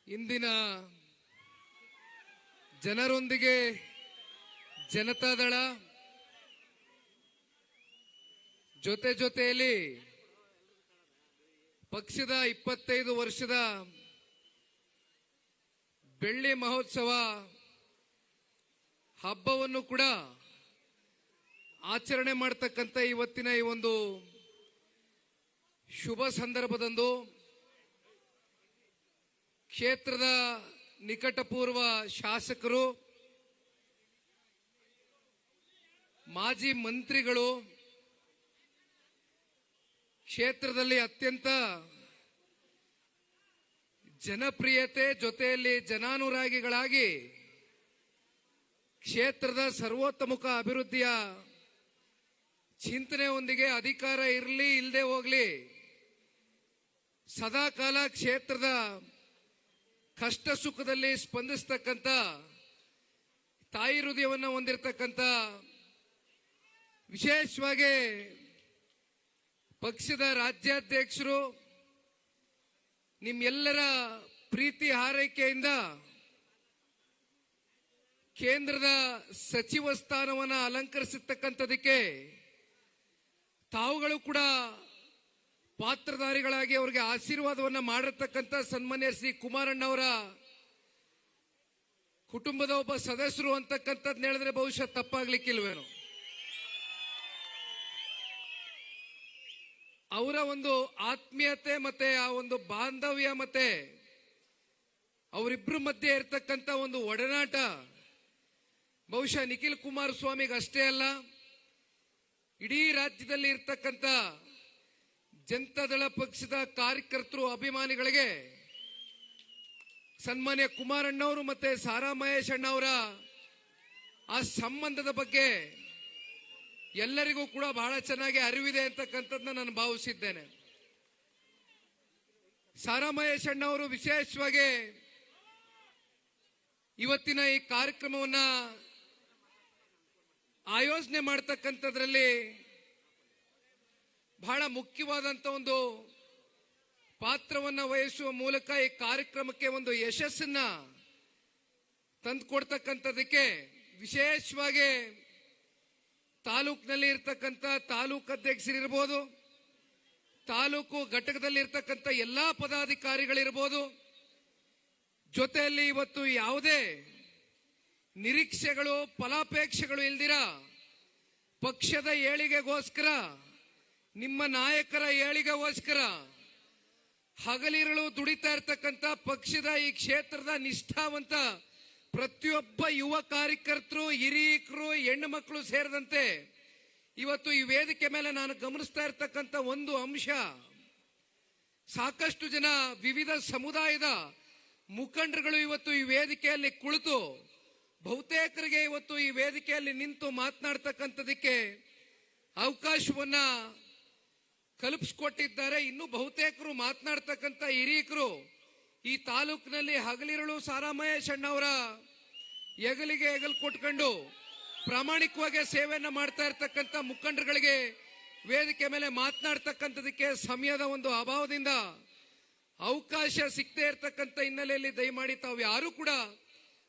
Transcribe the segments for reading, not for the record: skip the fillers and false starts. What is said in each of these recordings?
ಇಂದಿನ ಜನರೊಂದಿಗೆ ಜನತಾದಳ ಜೊತೆಯಲ್ಲಿ ಪಕ್ಷದ 25 ವರ್ಷದ ಬೆಳ್ಳಿ ಮಹೋತ್ಸವ ಹಬ್ಬವನ್ನು ಕೂಡ ಆಚರಣೆ ಮಾಡತಕ್ಕಂತ ಇವತ್ತಿನ ಈ ಒಂದು ಶುಭ ಸಂದರ್ಭದಂದು ಕ್ಷೇತ್ರದ ನಿಕಟಪೂರ್ವ ಶಾಸಕರು, ಮಾಜಿ ಮಂತ್ರಿಗಳು, ಕ್ಷೇತ್ರದಲ್ಲಿ ಅತ್ಯಂತ ಜನಪ್ರಿಯತೆ ಜೊತೆಯಲ್ಲಿ ಜನಾನುರಾಗಿಗಳಾಗಿ ಕ್ಷೇತ್ರದ ಸರ್ವೋತ್ತಮುಖ ಅಭಿವೃದ್ಧಿಯ ಚಿಂತನೆಯೊಂದಿಗೆ ಅಧಿಕಾರ ಇರಲಿ ಇಲ್ಲದೆ ಹೋಗಲಿ ಸದಾಕಾಲ ಕ್ಷೇತ್ರದ ಕಷ್ಟ ಸುಖದಲ್ಲಿ ಸ್ಪಂದಿಸ್ತಕ್ಕಂಥ ತಾಯಿ ಹೃದಯವನ್ನು ಹೊಂದಿರತಕ್ಕಂಥ, ವಿಶೇಷವಾಗಿ ಪಕ್ಷದ ರಾಜ್ಯಾಧ್ಯಕ್ಷರು ನಿಮ್ಮೆಲ್ಲರ ಪ್ರೀತಿ ಹಾರೈಕೆಯಿಂದ ಕೇಂದ್ರದ ಸಚಿವ ಸ್ಥಾನವನ್ನು ಅಲಂಕರಿಸತಕ್ಕಂಥದಕ್ಕೆ ತಾವುಗಳು ಕೂಡ ಪಾತ್ರಧಾರಿಗಳಾಗಿ ಅವರಿಗೆ ಆಶೀರ್ವಾದವನ್ನು ಮಾಡಿರ್ತಕ್ಕಂಥ ಸನ್ಮಾನ್ಯ ಶ್ರೀ ಕುಮಾರಣ್ಣವರ ಕುಟುಂಬದ ಒಬ್ಬ ಸದಸ್ಯರು ಅಂತಕ್ಕಂಥದ್ದು ಹೇಳಿದ್ರೆ ಬಹುಶಃ ತಪ್ಪಾಗ್ಲಿಕ್ಕಿಲ್ವೇನೋ. ಅವರ ಒಂದು ಆತ್ಮೀಯತೆ ಮತ್ತೆ ಆ ಒಂದು ಬಾಂಧವ್ಯ ಮತ್ತೆ ಅವರಿಬ್ಬರ ಮಧ್ಯೆ ಇರತಕ್ಕಂಥ ಒಂದು ಒಡನಾಟ ಬಹುಶಃ ನಿಖಿಲ್ ಕುಮಾರಸ್ವಾಮಿಗೆ ಅಷ್ಟೇ ಅಲ್ಲ, ಇಡೀ ರಾಜ್ಯದಲ್ಲಿ ಇರ್ತಕ್ಕಂಥ ಜನತಾದಳ ಪಕ್ಷದ ಕಾರ್ಯಕರ್ತರು, ಅಭಿಮಾನಿಗಳಿಗೆ ಸನ್ಮಾನ್ಯ ಕುಮಾರಣ್ಣವರು ಮತ್ತೆ ಸಾರಾ ಮಹೇಶ್ ಅಣ್ಣವರ ಆ ಸಂಬಂಧದ ಬಗ್ಗೆ ಎಲ್ಲರಿಗೂ ಕೂಡ ಬಹಳ ಚೆನ್ನಾಗಿ ಅರಿವಿದೆ ಅಂತಕ್ಕಂಥದ್ದನ್ನ ನಾನು ಭಾವಿಸಿದ್ದೇನೆ. ಸಾರಾ ಮಹೇಶ್ ಅಣ್ಣವರು ವಿಶೇಷವಾಗಿ ಇವತ್ತಿನ ಈ ಕಾರ್ಯಕ್ರಮವನ್ನ ಆಯೋಜನೆ ಮಾಡತಕ್ಕಂಥದ್ರಲ್ಲಿ ಬಹಳ ಮುಖ್ಯವಾದಂತ ಒಂದು ಪಾತ್ರವನ್ನ ವಹಿಸುವ ಮೂಲಕ ಈ ಕಾರ್ಯಕ್ರಮಕ್ಕೆ ಒಂದು ಯಶಸ್ಸನ್ನ ತಂದುಕೊಡ್ತಕ್ಕಂಥದಕ್ಕೆ ವಿಶೇಷವಾಗಿ ತಾಲೂಕಿನಲ್ಲಿ ಇರ್ತಕ್ಕಂಥ ತಾಲೂಕು ಅಧ್ಯಕ್ಷರಿರ್ಬೋದು, ತಾಲೂಕು ಘಟಕದಲ್ಲಿ ಇರ್ತಕ್ಕಂಥ ಎಲ್ಲಾ ಪದಾಧಿಕಾರಿಗಳಿರ್ಬೋದು, ಜೊತೆಯಲ್ಲಿ ಇವತ್ತು ಯಾವುದೇ ನಿರೀಕ್ಷೆಗಳು ಫಲಾಪೇಕ್ಷೆಗಳು ಇಲ್ದಿರ ಪಕ್ಷದ ಏಳಿಗೆಗೋಸ್ಕರ, ನಿಮ್ಮ ನಾಯಕರ ಏಳಿಗೆಗೋಸ್ಕರ ಹಗಲಿರುಳು ದುಡಿತಾ ಇರ್ತಕ್ಕಂಥ ಪಕ್ಷದ ಈ ಕ್ಷೇತ್ರದ ನಿಷ್ಠಾವಂತ ಪ್ರತಿಯೊಬ್ಬ ಯುವ ಕಾರ್ಯಕರ್ತರು, ಹಿರಿಯಕರು, ಹೆಣ್ಣು ಮಕ್ಕಳು ಸೇರಿದಂತೆ ಇವತ್ತು ಈ ವೇದಿಕೆ ಮೇಲೆ ನಾನು ಗಮನಿಸ್ತಾ ಇರ್ತಕ್ಕಂಥ ಒಂದು ಅಂಶ, ಸಾಕಷ್ಟು ಜನ ವಿವಿಧ ಸಮುದಾಯದ ಮುಖಂಡರುಗಳು ಇವತ್ತು ಈ ವೇದಿಕೆಯಲ್ಲಿ ಕುಳಿತು ಬಹುತೇಕರಿಗೆ ಇವತ್ತು ಈ ವೇದಿಕೆಯಲ್ಲಿ ನಿಂತು ಮಾತನಾಡ್ತಕ್ಕಂಥದಕ್ಕೆ ಅವಕಾಶವನ್ನ ಕಲ್ಪಿಸಿಕೊಟ್ಟಿದ್ದಾರೆ. ಇನ್ನು ಬಹುತೇಕರು ಮಾತನಾಡ್ತಕ್ಕಂಥ ಹಿರಿಯಕರು ಈ ತಾಲೂಕಿನಲ್ಲಿ ಹಗಲಿರುಳು ಸಾರಾ ಮಹೇಶ್ ಅಣ್ಣವರ ಹೆಗಲಿಗೆ ಹೆಗಲು ಕೊಟ್ಕೊಂಡು ಪ್ರಾಮಾಣಿಕವಾಗಿ ಸೇವೆಯನ್ನ ಮಾಡ್ತಾ ಇರ್ತಕ್ಕಂಥ ಮುಖಂಡರುಗಳಿಗೆ ವೇದಿಕೆ ಮೇಲೆ ಮಾತನಾಡ್ತಕ್ಕಂಥದಕ್ಕೆ ಸಮಯದ ಒಂದು ಅಭಾವದಿಂದ ಅವಕಾಶ ಸಿಗದೆ ಇರತಕ್ಕಂಥ ಹಿನ್ನೆಲೆಯಲ್ಲಿ ದಯಮಾಡಿ ತಾವು ಯಾರು ಕೂಡ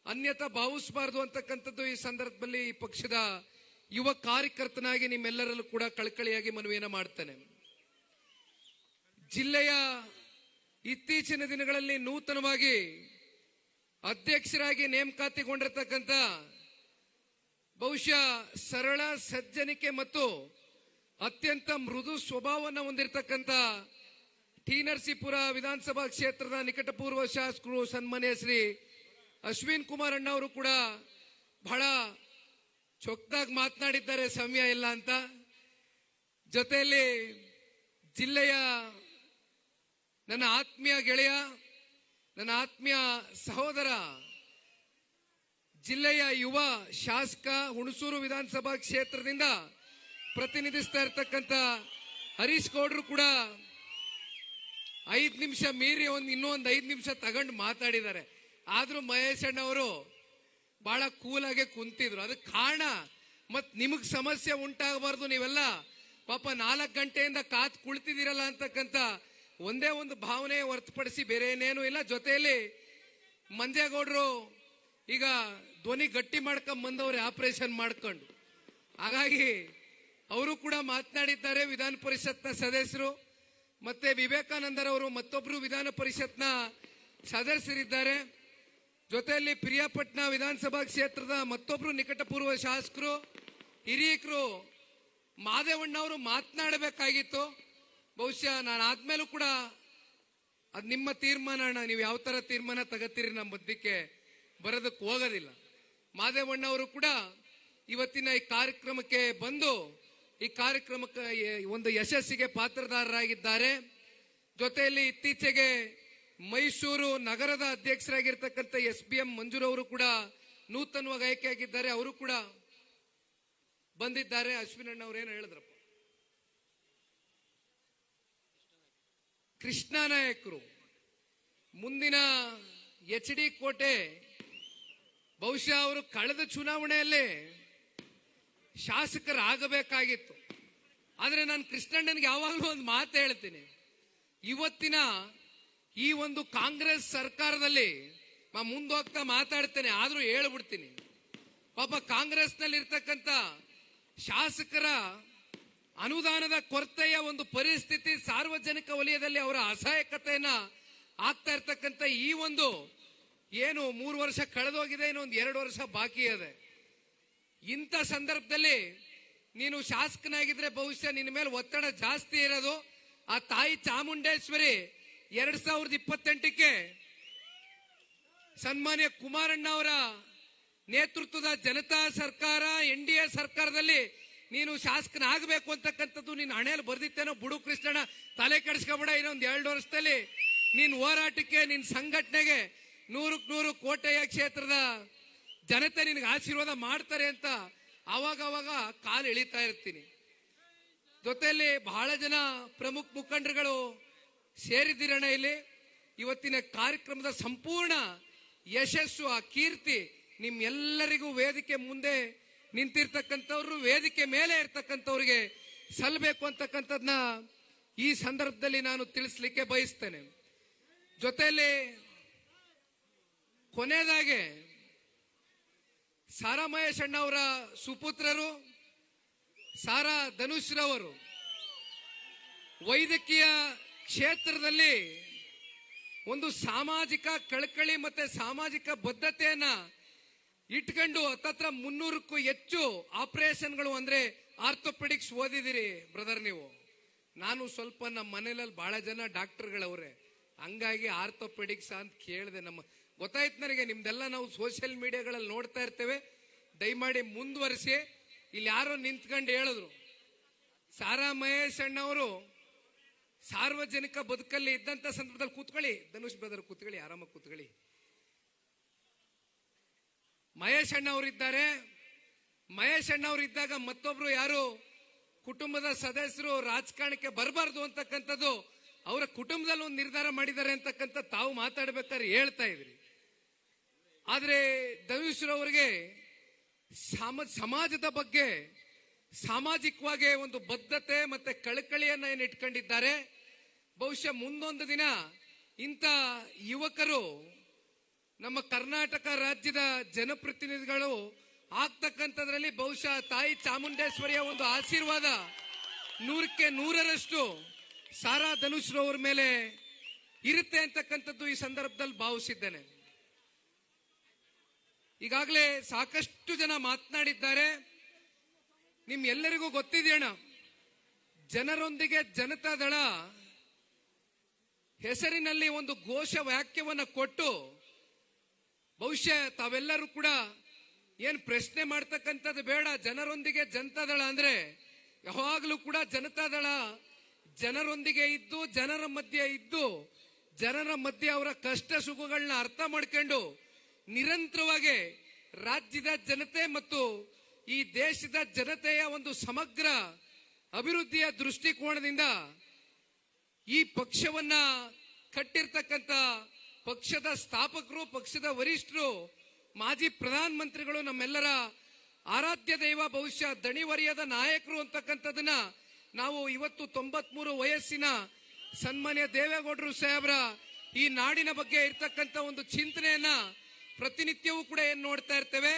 ಅನ್ಯತಾ ಭಾವಿಸಬಾರದು ಅಂತಕ್ಕಂಥದ್ದು ಈ ಸಂದರ್ಭದಲ್ಲಿ ಈ ಪಕ್ಷದ ಯುವ ಕಾರ್ಯಕರ್ತನಾಗಿ ನಿಮ್ಮೆಲ್ಲರಲ್ಲೂ ಕೂಡ ಕಳಕಳಿಯಾಗಿ ಮನವಿಯನ್ನ ಮಾಡ್ತೇನೆ. ಜಿಲ್ಲೆಯ ಇತ್ತೀಚಿನ ದಿನಗಳಲ್ಲಿ ನೂತನವಾಗಿ ಅಧ್ಯಕ್ಷರಾಗಿ ನೇಮಕಾತಿಗೊಂಡಿರ್ತಕ್ಕಂಥ ಬಹುಶಃ ಸರಳ ಸಜ್ಜನಿಕೆ ಮತ್ತು ಅತ್ಯಂತ ಮೃದು ಸ್ವಭಾವವನ್ನು ಹೊಂದಿರತಕ್ಕಂಥ ಟಿ ನರಸೀಪುರ ವಿಧಾನಸಭಾ ಕ್ಷೇತ್ರದ ನಿಕಟಪೂರ್ವ ಶಾಸಕರು ಸನ್ಮಾನ್ಯ ಶ್ರೀ ಅಶ್ವಿನ್ ಕುಮಾರ್ ಅಣ್ಣವರು ಕೂಡ ಬಹಳ ಚೊಕ್ದಾಗಿ ಮಾತನಾಡಿದ್ದಾರೆ, ಸಮಯ ಇಲ್ಲ ಅಂತ. ಜೊತೆಯಲ್ಲಿ ಜಿಲ್ಲೆಯ ನನ್ನ ಆತ್ಮೀಯ ಗೆಳೆಯ, ನನ್ನ ಆತ್ಮೀಯ ಸಹೋದರ, ಜಿಲ್ಲೆಯ ಯುವ ಶಾಸಕ, ಹುಣಸೂರು ವಿಧಾನಸಭಾ ಕ್ಷೇತ್ರದಿಂದ ಪ್ರತಿನಿಧಿಸ್ತಾ ಇರ್ತಕ್ಕಂಥ ಹರೀಶ್ ಗೌಡ್ರು ಕೂಡ 5 ನಿಮಿಷ ಮೀರಿ ಇನ್ನೂ ಒಂದು 5 ನಿಮಿಷ ತಗೊಂಡು ಮಾತಾಡಿದ್ದಾರೆ. ಆದ್ರೂ ಮಹೇಶ್ ಅಣ್ಣವರು ಬಹಳ ಕೂಲಾಗೆ ಕುಂತಿದ್ರು. ಅದಕ್ಕೆ ಕಾರಣ ಮತ್ ನಿಮಗ್ ಸಮಸ್ಯೆ ಉಂಟಾಗಬಾರ್ದು, ನೀವೆಲ್ಲ ಪಾಪ 4 ಗಂಟೆಯಿಂದ ಕಾತ್ ಕುಳಿತಿದ್ದೀರಲ್ಲ ಅಂತಕ್ಕಂಥ ಒಂದೇ ಒಂದು ಭಾವನೆ ಹೊರತುಪಡಿಸಿ ಬೇರೆ ಏನೇನು ಇಲ್ಲ. ಜೊತೆಯಲ್ಲಿ ಮಂಜೇಗೌಡರು ಈಗ ಧ್ವನಿ ಗಟ್ಟಿ ಮಾಡ್ಕೊಂಡ್ ಬಂದವ್ರೆ ಆಪರೇಷನ್ ಮಾಡ್ಕೊಂಡು. ಹಾಗಾಗಿ ಅವರು ಕೂಡ ಮಾತನಾಡಿದ್ದಾರೆ. ವಿಧಾನ ಪರಿಷತ್ನ ಸದಸ್ಯರು ಮತ್ತೆ ವಿವೇಕಾನಂದರವರು ಮತ್ತೊಬ್ರು ವಿಧಾನ ಪರಿಷತ್ನ ಸದಸ್ಯರಿದ್ದಾರೆ. ಜೊತೆಯಲ್ಲಿ ಪ್ರಿಯಾಪಟ್ನ ವಿಧಾನಸಭಾ ಕ್ಷೇತ್ರದ ಮತ್ತೊಬ್ರು ನಿಕಟಪೂರ್ವ ಶಾಸಕರು ಹಿರಿಯಕರು ಮಾದೇವಣ್ಣ ಅವರು ಮಾತನಾಡಬೇಕಾಗಿತ್ತು. ಬಹುಶಃ ನಾನು ಆದ್ಮೇಲೂ ಕೂಡ ಅದು ನಿಮ್ಮ ತೀರ್ಮಾನ ಅಣ್ಣ, ನೀವು ಯಾವ ತರ ತೀರ್ಮಾನ ತಗತ್ತೀರಿ ನಮ್ಮ ಮಧ್ಯಕ್ಕೆ ಬರೋದಕ್ಕೆ ಹೋಗೋದಿಲ್ಲ. ಮಾದೇವಣ್ಣ ಅವರು ಕೂಡ ಇವತ್ತಿನ ಈ ಕಾರ್ಯಕ್ರಮಕ್ಕೆ ಬಂದು ಈ ಕಾರ್ಯಕ್ರಮಕ್ಕೆ ಒಂದು ಯಶಸ್ಸಿಗೆ ಪಾತ್ರಧಾರರಾಗಿದ್ದಾರೆ. ಜೊತೆಯಲ್ಲಿ ಇತ್ತೀಚೆಗೆ ಮೈಸೂರು ನಗರದ ಅಧ್ಯಕ್ಷರಾಗಿರ್ತಕ್ಕಂಥ SBM ಮಂಜೂರವರು ಕೂಡ ನೂತನವಾಗಿ ಆಯ್ಕೆಯಾಗಿದ್ದಾರೆ. ಅವರು ಕೂಡ ಬಂದಿದ್ದಾರೆ. ಅಶ್ವಿನಣ್ಣ ಅವ್ರು ಏನು ಹೇಳಿದ್ರಪ್ಪ, ಕೃಷ್ಣ ನಾಯಕರು ಮುಂದಿನ HD ಕೋಟೆ ಬಹುಶಃ ಅವರು ಕಳೆದ ಚುನಾವಣೆಯಲ್ಲಿ ಶಾಸಕರಾಗಬೇಕಾಗಿತ್ತು. ಆದ್ರೆ ನಾನು ಕೃಷ್ಣಣ್ಣನಿಗೆ ಯಾವಾಗಲೂ ಒಂದು ಮಾತು ಹೇಳ್ತೀನಿ, ಇವತ್ತಿನ ಈ ಒಂದು ಕಾಂಗ್ರೆಸ್ ಸರ್ಕಾರದಲ್ಲಿ ಮುಂದೋಗ್ತಾ ಮಾತಾಡ್ತೇನೆ, ಆದ್ರೂ ಹೇಳ್ಬಿಡ್ತೀನಿ. ಪಾಪ ಕಾಂಗ್ರೆಸ್ನಲ್ಲಿ ಇರ್ತಕ್ಕಂಥ ಶಾಸಕರ ಅನುದಾನದ ಕೊರತೆಯ ಒಂದು ಪರಿಸ್ಥಿತಿ, ಸಾರ್ವಜನಿಕ ವಲಯದಲ್ಲಿ ಅವರ ಅಸಹಾಯಕತೆಯನ್ನ ಆಗ್ತಾ ಇರ್ತಕ್ಕಂಥ ಈ ಒಂದು ಏನು 3 ವರ್ಷ ಕಳೆದೋಗಿದೆ, ಇನ್ನೊಂದು 2 ವರ್ಷ ಬಾಕಿ ಇದೆ. ಇಂಥ ಸಂದರ್ಭದಲ್ಲಿ ನೀನು ಶಾಸಕನಾಗಿದ್ರೆ ಬಹುಶಃ ನಿನ್ನ ಮೇಲೆ ಒತ್ತಡ ಜಾಸ್ತಿ ಇರೋದು. ಆ ತಾಯಿ ಚಾಮುಂಡೇಶ್ವರಿ 2028ಕ್ಕೆ ಸನ್ಮಾನ್ಯ ಕುಮಾರಣ್ಣ ಅವರ ನೇತೃತ್ವದ ಜನತಾ ಸರ್ಕಾರ NDA ಸರ್ಕಾರದಲ್ಲಿ ನೀನು ಶಾಸಕನಾಗಬೇಕು ಅಂತಕ್ಕಂಥದ್ದು ನಿನ್ನ ಹಣೆಯಲ್ಲಿ ಬರ್ದಿತ್ತೇನೋ. ಬುಡು ಕೃಷ್ಣಣ್ಣ, ತಲೆ ಕೆಡಿಸ್ಕೊಬೇಡ. ಇನ್ನೊಂದು 2 ವರ್ಷದಲ್ಲಿ ನಿನ್ನ ಹೋರಾಟಕ್ಕೆ, ನಿನ್ನ ಸಂಘಟನೆಗೆ 100ಕ್ಕೆ 100 ಕೋಟೆಯ ಕ್ಷೇತ್ರದ ಜನತೆ ನಿನಗೆ ಆಶೀರ್ವಾದ ಮಾಡ್ತಾರೆ ಅಂತ ಅವಾಗ ಕಾಲು ಎಳಿತಾ ಇರ್ತೀನಿ. ಜೊತೆಯಲ್ಲಿ ಬಹಳ ಜನ ಪ್ರಮುಖ ಮುಖಂಡರುಗಳು ಸೇರಿದ್ದೀರಣ್ಣ. ಇಲ್ಲಿ ಇವತ್ತಿನ ಕಾರ್ಯಕ್ರಮದ ಸಂಪೂರ್ಣ ಯಶಸ್ಸು, ಆ ಕೀರ್ತಿ ನಿಮ್ಮೆಲ್ಲರಿಗೂ ವೇದಿಕೆ ಮುಂದೆ ನಿಂತಿರ್ತಕ್ಕಂಥವ್ರು, ವೇದಿಕೆ ಮೇಲೆ ಇರ್ತಕ್ಕಂಥವ್ರಿಗೆ ಸಲ್ಲಬೇಕು ಅಂತಕ್ಕಂಥದ್ನ ಈ ಸಂದರ್ಭದಲ್ಲಿ ನಾನು ತಿಳಿಸ್ಲಿಕ್ಕೆ ಬಯಸ್ತೇನೆ. ಜೊತೆಯಲ್ಲಿ ಕೊನೆಯದಾಗೆ ಸಾರಾ ಮಹೇಶ್ ಅಣ್ಣ ಅವರ ಸುಪುತ್ರರು ಸಾರಾ ಧನುಷ್ ರವರು ವೈದ್ಯಕೀಯ ಕ್ಷೇತ್ರದಲ್ಲಿ ಒಂದು ಸಾಮಾಜಿಕ ಕಳಕಳಿ ಮತ್ತೆ ಸಾಮಾಜಿಕ ಬದ್ಧತೆಯನ್ನ ಇಟ್ಕೊಂಡು ಹತ್ತತ್ರ 300ಕ್ಕೂ ಹೆಚ್ಚು ಆಪರೇಷನ್ಗಳು ಅಂದ್ರೆ ಆರ್ಥೋಪೆಡಿಕ್ಸ್ ಓದಿದಿರಿ ಬ್ರದರ್ ನೀವು. ನಾನು ಸ್ವಲ್ಪ ನಮ್ಮ ಮನೇಲಿ ಬಹಳ ಜನ ಡಾಕ್ಟರ್ಗಳವ್ರೆ, ಹಂಗಾಗಿ ಆರ್ಥೋಪೆಡಿಕ್ಸ್ ಅಂತ ಕೇಳಿದೆ. ಗೊತ್ತಾಯ್ತು ನನಗೆ, ನಿಮ್ದೆಲ್ಲ ನಾವು ಸೋಷಿಯಲ್ ಮೀಡಿಯಾಗಳಲ್ಲಿ ನೋಡ್ತಾ ಇರ್ತೇವೆ. ದಯಮಾಡಿ ಮುಂದುವರಿಸಿ. ಇಲ್ಲಿ ಯಾರೋ ನಿಂತ್ಕೊಂಡು ಹೇಳಿದ್ರು, ಸಾರಾ ಮಹೇಶ್ ಅಣ್ಣವರು ಸಾರ್ವಜನಿಕ ಬದುಕಲ್ಲಿ ಇದ್ದಂತ ಸಂದರ್ಭದಲ್ಲಿ, ಕೂತ್ಕೊಳ್ಳಿ ಧನುಷ್ ಬ್ರದರ್, ಕೂತ್ಕೊಳ್ಳಿ, ಆರಾಮಾಗಿ ಕೂತ್ಕೊಳ್ಳಿ. ಮಹೇಶ್ ಅಣ್ಣ ಅವರಿದ್ದಾರೆ. ಮಹೇಶ್ ಅಣ್ಣ ಅವರು ಇದ್ದಾಗ ಮತ್ತೊಬ್ರು ಯಾರು ಕುಟುಂಬದ ಸದಸ್ಯರು ರಾಜಕಾರಣಕ್ಕೆ ಬರಬಾರ್ದು ಅಂತಕ್ಕಂಥದ್ದು ಅವರ ಕುಟುಂಬದಲ್ಲಿ ಒಂದು ನಿರ್ಧಾರ ಮಾಡಿದ್ದಾರೆ ಅಂತಕ್ಕಂಥ ತಾವು ಮಾತಾಡ್ಬೇಕಾದ್ರೆ ಹೇಳ್ತಾ ಇದ್ರಿ. ಆದ್ರೆ ಧನುಷ್ ರವರಿಗೆ ಸಮಾಜದ ಬಗ್ಗೆ ಸಾಮಾಜಿಕವಾಗಿ ಒಂದು ಬದ್ಧತೆ ಮತ್ತೆ ಕಳಕಳಿಯನ್ನ ಏನು ಇಟ್ಕೊಂಡಿದ್ದಾರೆ. ಬಹುಶಃ ಮುಂದೊಂದು ದಿನ ಇಂಥ ಯುವಕರು ನಮ್ಮ ಕರ್ನಾಟಕ ರಾಜ್ಯದ ಜನಪ್ರತಿನಿಧಿಗಳು ಆಗ್ತಕ್ಕಂಥದ್ರಲ್ಲಿ ಬಹುಶಃ ತಾಯಿ ಚಾಮುಂಡೇಶ್ವರಿಯ ಒಂದು ಆಶೀರ್ವಾದ 100ಕ್ಕೆ 100ರಷ್ಟು ಸಾರಾ ಧನುಷ್ ರವರ ಮೇಲೆ ಇರುತ್ತೆ ಅಂತಕ್ಕಂಥದ್ದು ಈ ಸಂದರ್ಭದಲ್ಲಿ ಭಾವಿಸಿದ್ದೇನೆ. ಈಗಾಗಲೇ ಸಾಕಷ್ಟು ಜನ ಮಾತನಾಡಿದ್ದಾರೆ. ನಿಮ್ಮೆಲ್ಲರಿಗೂ ಗೊತ್ತಿದೆಯಣ್ಣ, ಜನರೊಂದಿಗೆ ಜನತಾದಳ ಹೆಸರಿನಲ್ಲಿ ಒಂದು ಘೋಷ ವಾಕ್ಯವನ್ನು ಕೊಟ್ಟು ಬಹುಶಃ ತಾವೆಲ್ಲರೂ ಕೂಡ ಏನ್ ಪ್ರಶ್ನೆ ಮಾಡ್ತಕ್ಕಂಥದ್ದು ಬೇಡ. ಜನರೊಂದಿಗೆ ಜನತಾದಳ ಅಂದ್ರೆ ಯಾವಾಗಲೂ ಕೂಡ ಜನತಾದಳ ಜನರೊಂದಿಗೆ ಇದ್ದು, ಜನರ ಮಧ್ಯೆ ಅವರ ಕಷ್ಟ ಸುಖಗಳನ್ನ ಅರ್ಥ ಮಾಡ್ಕೊಂಡು ನಿರಂತರವಾಗಿ ರಾಜ್ಯದ ಜನತೆ ಮತ್ತು ಈ ದೇಶದ ಜನತೆಯ ಒಂದು ಸಮಗ್ರ ಅಭಿವೃದ್ಧಿಯ ದೃಷ್ಟಿಕೋನದಿಂದ ಈ ಪಕ್ಷವನ್ನ ಕಟ್ಟಿರ್ತಕ್ಕಂಥ ಪಕ್ಷದ ಸ್ಥಾಪಕರು, ಪಕ್ಷದ ವರಿಷ್ಠರು, ಮಾಜಿ ಪ್ರಧಾನ ಮಂತ್ರಿಗಳು, ನಮ್ಮೆಲ್ಲರ ಆರಾಧ್ಯ ದೈವ, ಬಹುಶಃ ದಣಿವರಿಯದ ನಾಯಕರು ಅಂತಕ್ಕಂಥದನ್ನ ನಾವು ಇವತ್ತು 93 ವಯಸ್ಸಿನ ಸನ್ಮಾನ್ಯ ದೇವೇಗೌಡರು ಸಾಹೇಬ್ರ ಈ ನಾಡಿನ ಬಗ್ಗೆ ಇರ್ತಕ್ಕಂಥ ಒಂದು ಚಿಂತನೆಯನ್ನ ಪ್ರತಿನಿತ್ಯವೂ ಕೂಡ ಏನ್ ನೋಡ್ತಾ ಇರ್ತೇವೆ.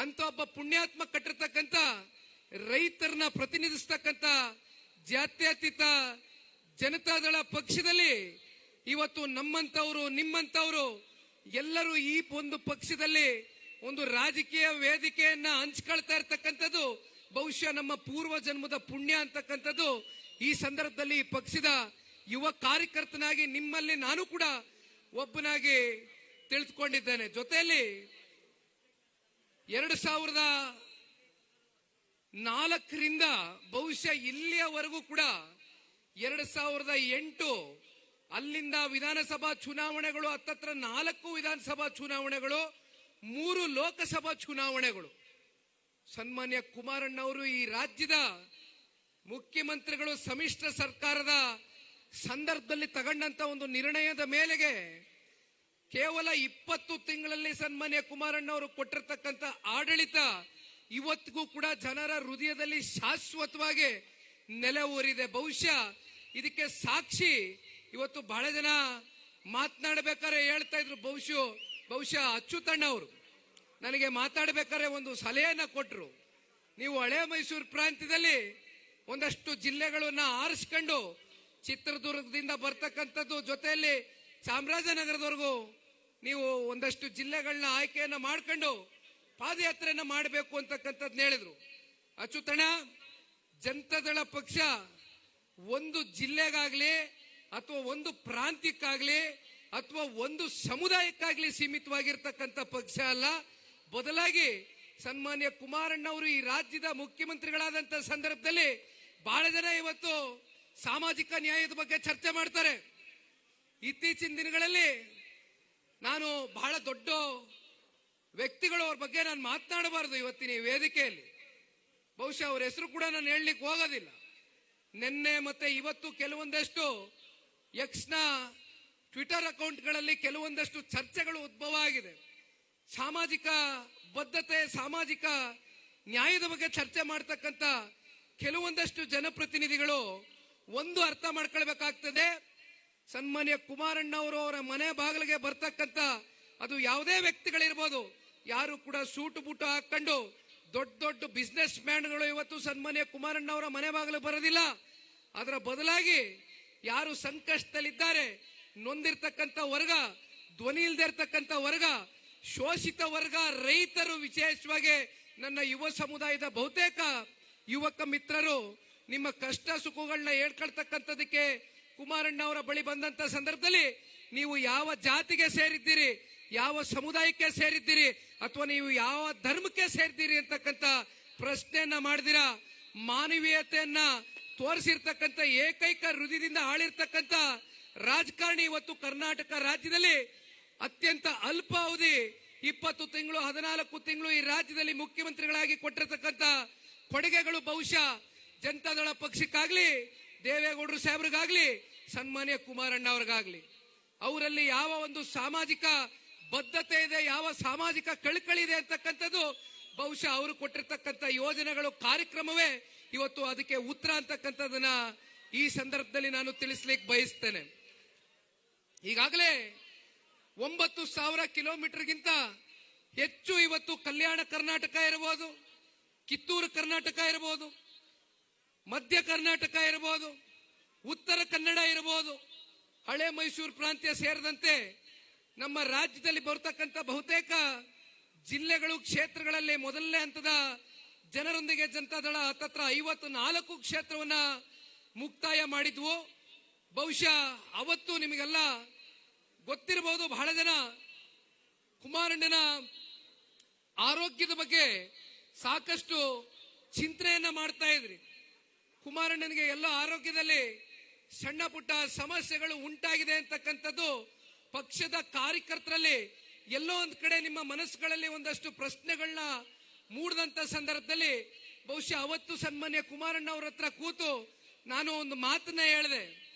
ಅಂತ ಒಬ್ಬ ಪುಣ್ಯಾತ್ಮ ಕಟ್ಟಿರ್ತಕ್ಕಂಥ ರೈತರನ್ನ ಪ್ರತಿನಿಧಿಸ್ತಕ್ಕಂಥ ಜಾತ್ಯತೀತ ಜನತಾದಳ ಪಕ್ಷದಲ್ಲಿ ಇವತ್ತು ನಮ್ಮಂತವರು ನಿಮ್ಮಂತವರು ಎಲ್ಲರೂ ಈ ಒಂದು ಪಕ್ಷದಲ್ಲಿ ಒಂದು ರಾಜಕೀಯ ವೇದಿಕೆಯನ್ನ ಹಂಚ್ಕೊಳ್ತಾ ಇರ್ತಕ್ಕಂಥದ್ದು ಬಹುಶಃ ನಮ್ಮ ಪೂರ್ವ ಜನ್ಮದ ಪುಣ್ಯ ಅಂತಕ್ಕಂಥದ್ದು ಈ ಸಂದರ್ಭದಲ್ಲಿ ಈ ಪಕ್ಷದ ಯುವ ಕಾರ್ಯಕರ್ತನಾಗಿ ನಿಮ್ಮಲ್ಲಿ ನಾನು ಕೂಡ ಒಬ್ಬನಾಗಿ ತಿಳಿದುಕೊಂಡಿದ್ದೇನೆ. ಜೊತೆಯಲ್ಲಿ 2004ರಿಂದ ಬಹುಶಃ ಇಲ್ಲಿಯವರೆಗೂ ಕೂಡ 2008 ಅಲ್ಲಿಂದ ವಿಧಾನಸಭಾ ಚುನಾವಣೆಗಳು, ಹತ್ತತ್ರ 4 ವಿಧಾನಸಭಾ ಚುನಾವಣೆಗಳು, 3 ಲೋಕಸಭಾ ಚುನಾವಣೆಗಳು. ಸನ್ಮಾನ್ಯ ಕುಮಾರಣ್ಣವರು ಈ ರಾಜ್ಯದ ಮುಖ್ಯಮಂತ್ರಿಗಳು ಸಮ್ಮಿಶ್ರ ಸರ್ಕಾರದ ಸಂದರ್ಭದಲ್ಲಿ ತಗೊಂಡಂತ ಒಂದು ನಿರ್ಣಯದ ಮೇಲೆಗೆ ಕೇವಲ 20 ತಿಂಗಳಲ್ಲಿ ಸನ್ಮಾನ್ಯ ಕುಮಾರಣ್ಣವರು ಕೊಟ್ಟಿರ್ತಕ್ಕಂಥ ಆಡಳಿತ ಇವತ್ತಿಗೂ ಕೂಡ ಜನರ ಹೃದಯದಲ್ಲಿ ಶಾಶ್ವತವಾಗಿ ನೆಲೆ ಊರಿದೆ. ಬಹುಶಃ ಇದಕ್ಕೆ ಸಾಕ್ಷಿ ಇವತ್ತು ಬಹಳ ಜನ ಮಾತನಾಡಬೇಕಾದ್ರೆ ಹೇಳ್ತಾ ಇದ್ರು. ಬಹುಶಃ ಅಚ್ಯುತಣ್ಣ ಅವರು ನನಗೆ ಮಾತಾಡಬೇಕಾದ್ರೆ ಒಂದು ಸಲಹೆಯನ್ನ ಕೊಟ್ಟರು. ನೀವು ಹಳೆ ಮೈಸೂರು ಪ್ರಾಂತ್ಯದಲ್ಲಿ ಒಂದಷ್ಟು ಜಿಲ್ಲೆಗಳನ್ನ ಆರಿಸ್ಕೊಂಡು ಚಿತ್ರದುರ್ಗದಿಂದ ಬರ್ತಕ್ಕಂಥದ್ದು, ಜೊತೆಯಲ್ಲಿ ಚಾಮರಾಜನಗರದವರೆಗೂ ನೀವು ಒಂದಷ್ಟು ಜಿಲ್ಲೆಗಳನ್ನ ಆಯ್ಕೆಯನ್ನ ಮಾಡ್ಕೊಂಡು ಪಾದಯಾತ್ರೆಯನ್ನ ಮಾಡಬೇಕು ಅಂತಕ್ಕಂಥದ್ದು ಹೇಳಿದ್ರು. ಅಚ್ಯುತಣ್ಣ, ಜನತಾದಳ ಪಕ್ಷ ಒಂದು ಜಿಲ್ಲೆಗಾಗ್ಲಿ ಅಥವಾ ಒಂದು ಪ್ರಾಂತ್ಯಕ್ಕಾಗ್ಲಿ ಅಥವಾ ಒಂದು ಸಮುದಾಯಕ್ಕಾಗ್ಲಿ ಸೀಮಿತವಾಗಿರ್ತಕ್ಕಂಥ ಪಕ್ಷ ಅಲ್ಲ. ಬದಲಾಗಿ ಸನ್ಮಾನ್ಯ ಕುಮಾರಣ್ಣವರು ಈ ರಾಜ್ಯದ ಮುಖ್ಯಮಂತ್ರಿಗಳಾದಂತ ಸಂದರ್ಭದಲ್ಲಿ ಬಹಳ ಜನ ಇವತ್ತು ಸಾಮಾಜಿಕ ನ್ಯಾಯದ ಬಗ್ಗೆ ಚರ್ಚೆ ಮಾಡ್ತಾರೆ. ಇತ್ತೀಚಿನ ದಿನಗಳಲ್ಲಿ ನಾನು ಬಹಳ ದೊಡ್ಡ ವ್ಯಕ್ತಿಗಳು ಅವ್ರ ಬಗ್ಗೆ ನಾನು ಮಾತನಾಡಬಾರದು ಇವತ್ತಿನ ವೇದಿಕೆಯಲ್ಲಿ. ಬಹುಶಃ ಅವ್ರ ಹೆಸರು ಕೂಡ ನಾನು ಹೇಳಲಿಕ್ಕೆ ಹೋಗೋದಿಲ್ಲ. ನಿನ್ನೆ ಮತ್ತೆ ಇವತ್ತು ಕೆಲವೊಂದಷ್ಟು ಎಕ್ಸ್ನ ಟ್ವಿಟರ್ ಅಕೌಂಟ್ಗಳಲ್ಲಿ ಕೆಲವೊಂದಷ್ಟು ಚರ್ಚೆಗಳು ಉದ್ಭವ ಆಗಿದೆ. ಸಾಮಾಜಿಕ ಬದ್ಧತೆ, ಸಾಮಾಜಿಕ ನ್ಯಾಯದ ಬಗ್ಗೆ ಚರ್ಚೆ ಮಾಡ್ತಕ್ಕಂಥ ಕೆಲವೊಂದಷ್ಟು ಜನಪ್ರತಿನಿಧಿಗಳು ಒಂದು ಅರ್ಥ ಮಾಡ್ಕೊಳ್ಬೇಕಾಗ್ತದೆ. ಸನ್ಮಾನ್ಯ ಕುಮಾರಣ್ಣ ಅವರು ಅವರ ಮನೆ ಬಾಗಿಲಿಗೆ ಬರ್ತಕ್ಕಂಥ ಅದು ಯಾವುದೇ ವ್ಯಕ್ತಿಗಳಿರ್ಬೋದು, ಯಾರು ಕೂಡ ಸೂಟು ಬೂಟು ಹಾಕೊಂಡು ದೊಡ್ಡ ದೊಡ್ಡ ಬಿಸ್ನೆಸ್ ಮ್ಯಾನ್ಗಳು ಇವತ್ತು ಸನ್ಮಾನ್ಯ ಕುಮಾರಣ್ಣ ಅವರ ಮನೆ ಬಾಗಿಲು ಬರೋದಿಲ್ಲ. ಅದರ ಬದಲಾಗಿ ಯಾರು ಸಂಕಷ್ಟದಲ್ಲಿದ್ದಾರೆ, ನೊಂದಿರ್ತಕ್ಕಂಥ ವರ್ಗ, ಧ್ವನಿ ಇಲ್ದೇ ಇರ್ತಕ್ಕಂಥ ವರ್ಗ, ಶೋಷಿತ ವರ್ಗ, ರೈತರು, ವಿಶೇಷವಾಗಿ ನನ್ನ ಯುವ ಸಮುದಾಯದ ಬಹುತೇಕ ಯುವಕ ಮಿತ್ರರು ನಿಮ್ಮ ಕಷ್ಟ ಸುಖಗಳನ್ನ ಹೇಳ್ಕೊಳ್ತಕ್ಕಂಥದಕ್ಕೆ ಕುಮಾರಣ್ಣ ಅವರ ಬಳಿ ಬಂದಂತ ಸಂದರ್ಭದಲ್ಲಿ ನೀವು ಯಾವ ಜಾತಿಗೆ ಸೇರಿದ್ದೀರಿ, ಯಾವ ಸಮುದಾಯಕ್ಕೆ ಸೇರಿದ್ದೀರಿ, ಅಥವಾ ನೀವು ಯಾವ ಧರ್ಮಕ್ಕೆ ಸೇರಿದ್ದೀರಿ ಅಂತಕ್ಕಂಥ ಪ್ರಶ್ನೆಯನ್ನ ಮಾಡಿದಿರಾ. ಮಾನವೀಯತೆಯನ್ನ ತೋರಿಸಿರ್ತಕ್ಕಂಥ ಏಕೈಕ ಹೃದಯದಿಂದ ಆಳಿರ್ತಕ್ಕಂಥ ರಾಜಕಾರಣಿ ಇವತ್ತು ಕರ್ನಾಟಕ ರಾಜ್ಯದಲ್ಲಿ ಅತ್ಯಂತ ಅಲ್ಪ ಅವಧಿ 20 ತಿಂಗಳು 14 ತಿಂಗಳು ಈ ರಾಜ್ಯದಲ್ಲಿ ಮುಖ್ಯಮಂತ್ರಿಗಳಾಗಿ ಕೊಟ್ಟಿರ್ತಕ್ಕಂಥ ಕೊಡುಗೆಗಳು ಬಹುಶಃ ಜನತಾದಳ ಪಕ್ಷಕ್ಕಾಗ್ಲಿ, ದೇವೇಗೌಡರು ಸಾಹೇಬ್ರಿಗಾಗ್ಲಿ, ಸನ್ಮಾನ್ಯ ಕುಮಾರಣ್ಣ ಅವ್ರಿಗಾಗ್ಲಿ ಅವರಲ್ಲಿ ಯಾವ ಒಂದು ಸಾಮಾಜಿಕ ಬದ್ಧತೆ ಇದೆ, ಯಾವ ಸಾಮಾಜಿಕ ಕಳಕಳಿ ಇದೆ ಅಂತಕ್ಕಂಥದ್ದು ಬಹುಶಃ ಅವರು ಕೊಟ್ಟಿರ್ತಕ್ಕಂಥ ಯೋಜನೆಗಳು, ಕಾರ್ಯಕ್ರಮವೇ ಇವತ್ತು ಅದಕ್ಕೆ ಉತ್ತರ ಅಂತಕ್ಕಂಥದನ್ನ ಈ ಸಂದರ್ಭದಲ್ಲಿ ನಾನು ತಿಳಿಸ್ಲಿಕ್ಕೆ ಬಯಸ್ತೇನೆ. ಈಗಾಗಲೇ 9,000 ಕಿಲೋಮೀಟರ್ಗಿಂತ ಹೆಚ್ಚು ಇವತ್ತು ಕಲ್ಯಾಣ ಕರ್ನಾಟಕ ಇರಬಹುದು, ಕಿತ್ತೂರು ಕರ್ನಾಟಕ ಇರಬಹುದು, ಮಧ್ಯ ಕರ್ನಾಟಕ ಇರಬಹುದು, ಉತ್ತರ ಕನ್ನಡ ಇರಬಹುದು, ಹಳೆ ಮೈಸೂರು ಪ್ರಾಂತ್ಯ ಸೇರಿದಂತೆ ನಮ್ಮ ರಾಜ್ಯದಲ್ಲಿ ಬರ್ತಕ್ಕಂಥ ಬಹುತೇಕ ಜಿಲ್ಲೆಗಳು, ಕ್ಷೇತ್ರಗಳಲ್ಲಿ ಮೊದಲನೇ ಹಂತದ ಜನರೊಂದಿಗೆ ಜನತಾದಳ ಹತ್ತತ್ರ 54 ಕ್ಷೇತ್ರವನ್ನ ಮುಕ್ತಾಯ ಮಾಡಿದ್ವು. ಬಹುಶಃ ಅವತ್ತು ನಿಮಗೆಲ್ಲ ಗೊತ್ತಿರಬಹುದು, ಬಹಳ ಜನ ಕುಮಾರಣ್ಣನ ಆರೋಗ್ಯದ ಬಗ್ಗೆ ಸಾಕಷ್ಟು ಚಿಂತನೆಯನ್ನ ಮಾಡ್ತಾ ಇದ್ರಿ. ಕುಮಾರಣ್ಣನಿಗೆ ಎಲ್ಲ ಆರೋಗ್ಯದಲ್ಲಿ ಸಣ್ಣ ಪುಟ್ಟ ಸಮಸ್ಯೆಗಳು ಉಂಟಾಗಿದೆ ಅಂತಕ್ಕಂಥದ್ದು ಪಕ್ಷದ ಕಾರ್ಯಕರ್ತರಲ್ಲಿ ಎಲ್ಲೋ ಒಂದ್ ಕಡೆ ನಿಮ್ಮ ಮನಸ್ಸುಗಳಲ್ಲಿ ಒಂದಷ್ಟು ಪ್ರಶ್ನೆಗಳನ್ನ ಮೂಡಿದಂತ ಸಂದರ್ಭದಲ್ಲಿ ಬಹುಶಃ ಅವತ್ತು ಸನ್ಮಾನ್ಯ ಕುಮಾರಣ್ಣ ಅವರ ಹತ್ರ ಕೂತು ನಾನು ಒಂದು ಮಾತನ್ನ ಹೇಳಿದೆ.